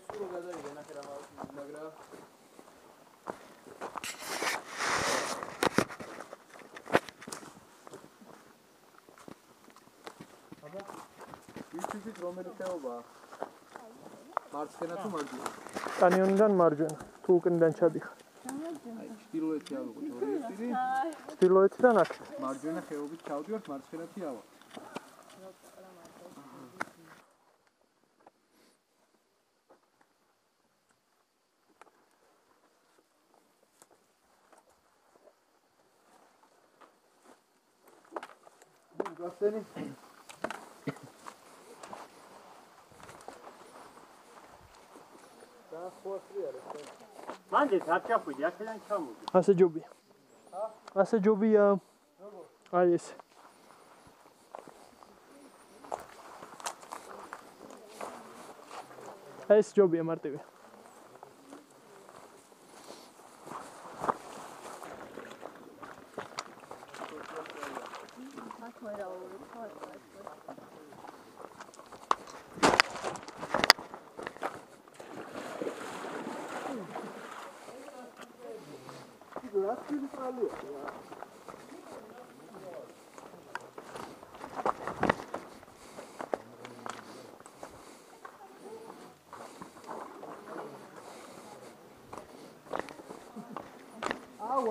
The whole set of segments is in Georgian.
სულ გადაიგე ნახე რა მაგრა აბა იცით რომელი ხეობაა მარცხენა თუ მარჯვენა კანიონიდან მარჯვენა თუ უკნიდან ჩადიხარ აი ჩრდილოეთი ავიღოთ ორიენტირი ჩრდილოეთიდან აქ მარჯვენა ხეობით ჩავდივართ მარცხენათი ავა გასცენი და ხواسრი არის მანდ ეს არ ჩახვიდი აქედან ჩამოვიდი ასე ჯობია ასე ჯობია აი ეს ეს ჯობია მარტივი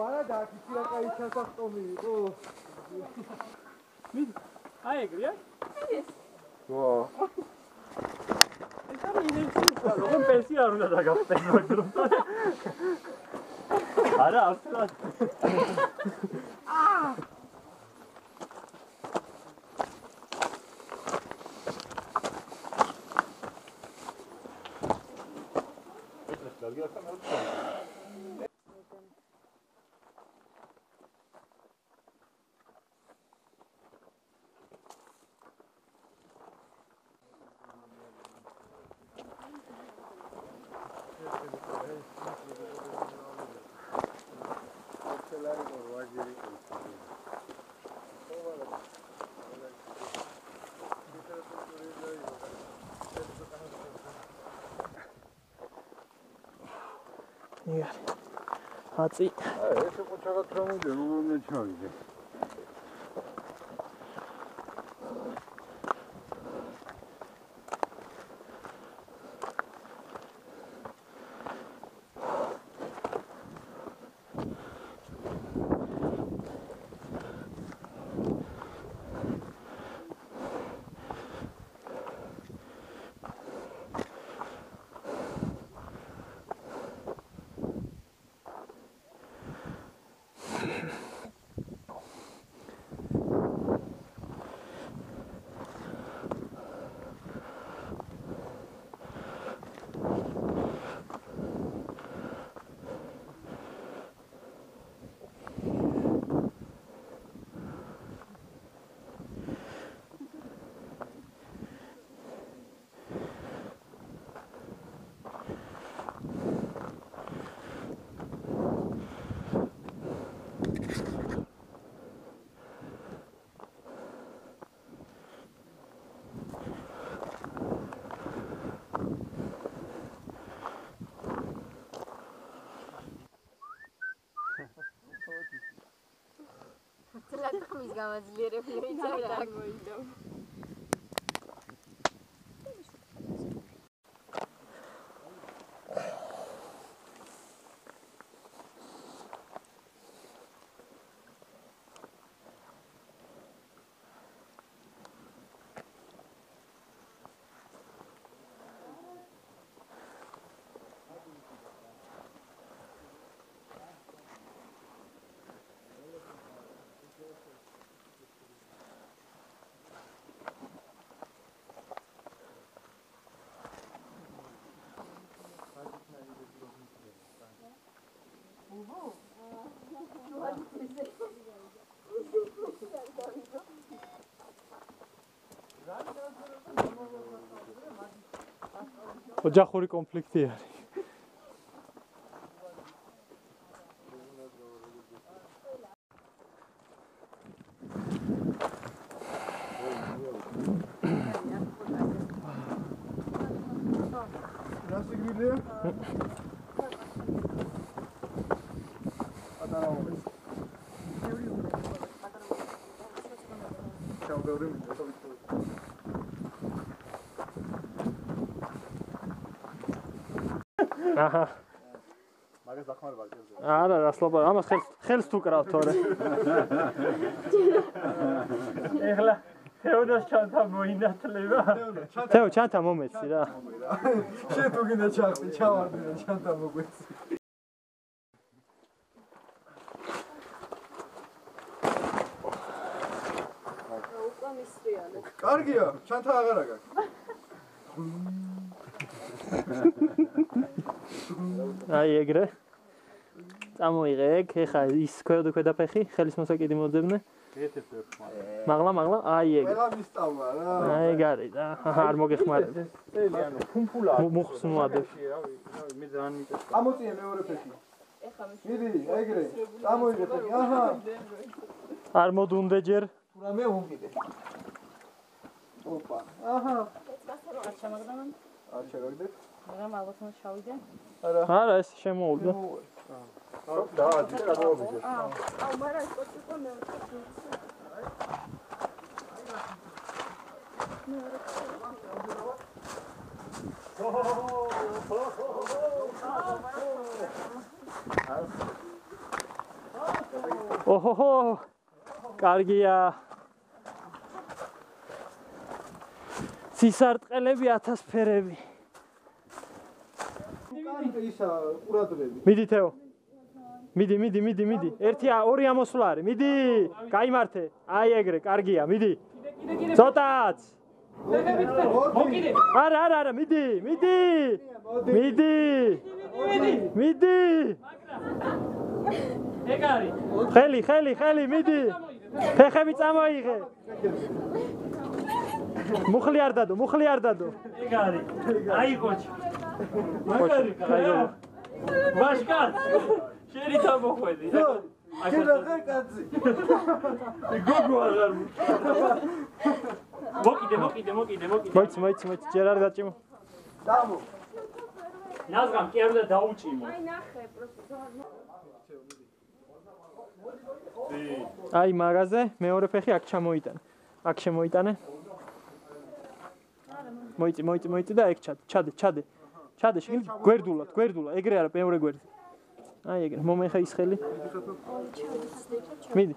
არა დაკიცი რა კაი ჩასახტომი იყო აი ეგრეა ვა ეს არის ინერცია რომ პენსია არ უნდა დაგახტენ მაგრამ არა ავსტრალ აცი ეს იყო ჩაგათრამული რომელმე ჩავიდე Mis გამაძლიერებია იცი რა მოიდა ოჯახური კონფლიქტი არის. რასი ბევრი მინდა. აჰა. მაგას დახმარება გეძე. არა, რა სლობა, ამას ხელს თუ კრავ თორე. ეხლა თეოდოს ჩანთა მოინათლება. თეო, ჩანთა მომეცი რა. შენ თუ გინდა ჩახტი, ჩავარდი და ჩანთა მოგვეცი. კარგია, ჩანთა აღარა გაქვს. აი ეგრე. წამოიღე ეგ, ეხა ის ქვედაფეხი, ხელის მოსაკიდი მოძებნე. მაღლა, აი ეგ. ყველა მისწავლა რა. აი გარი და არ მოგეხმარებ. ანუ ფუმფულა. მუხს მოადებ. მე ძალიან მიწეს. ამოწია მეორე ფეხი. მიდი, ეგრე. წამოიღე ფეხი. აჰა. არ მოდუნდე ჯერ. თუ რამე უმკიდე. ოპა. აჰა. არ ჩამაგდამან? არ შეგაგდეთ? მაგრამ ალბათ უნდა შავიდე. არა, ეს შემოუვდა. და, ძირა მოგვიძე. აუ, მაგრამ ის კოჩი ყო მე ოჰოჰო. კარგია. სისარტყელები 1000 ფერები. ისა ყურადღები. მიდი თეო. მიდი. ერთი ორი ამოსვლა არის. მიდი. გაიმართე. აი ეგრე, კარგია, მიდი. ცოტაც. მოკიდე. არა, მიდი. ეგ არის. ხელი, მიდი. ფეხები წამოიღე. მუხლი არ დადო. ეგ არის. აი კოჩი. კოჩი, აი ვაშკარ. შენი თამოხვედი. გედა კაცი. გოგო აღარ. მოკიდე. მოიცი, ჯერ არ გაჭიმო. დამო. ნაზგამ კი არ უნდა დაუჭიმო. აი ნახე, პროსტო. აი მაგაზე მეორე ფეხი აქ ჩამოიტანე. აქ შემოიტანე. მოიცი და ეგ ჩადე. გვერდულად, ეგრე არა, მეორე გვერდი. აი ეგრე, მომეხა ის ხელი. მიდი.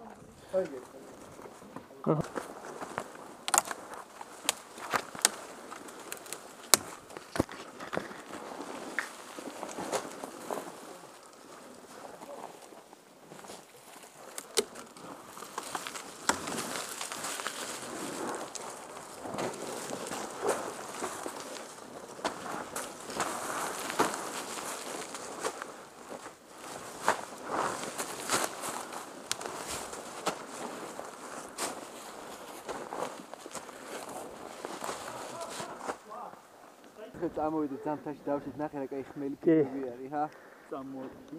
წამოვიდე ზამთარში დავშით ნახე რა კაი ხმელი ფიგები არის ჰა წამოვიდი.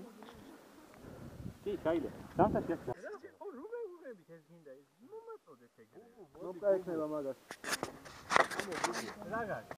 კი, გაიგე. ზამთარში აქ. ნოკა ექნება მაგას რა გაიგე?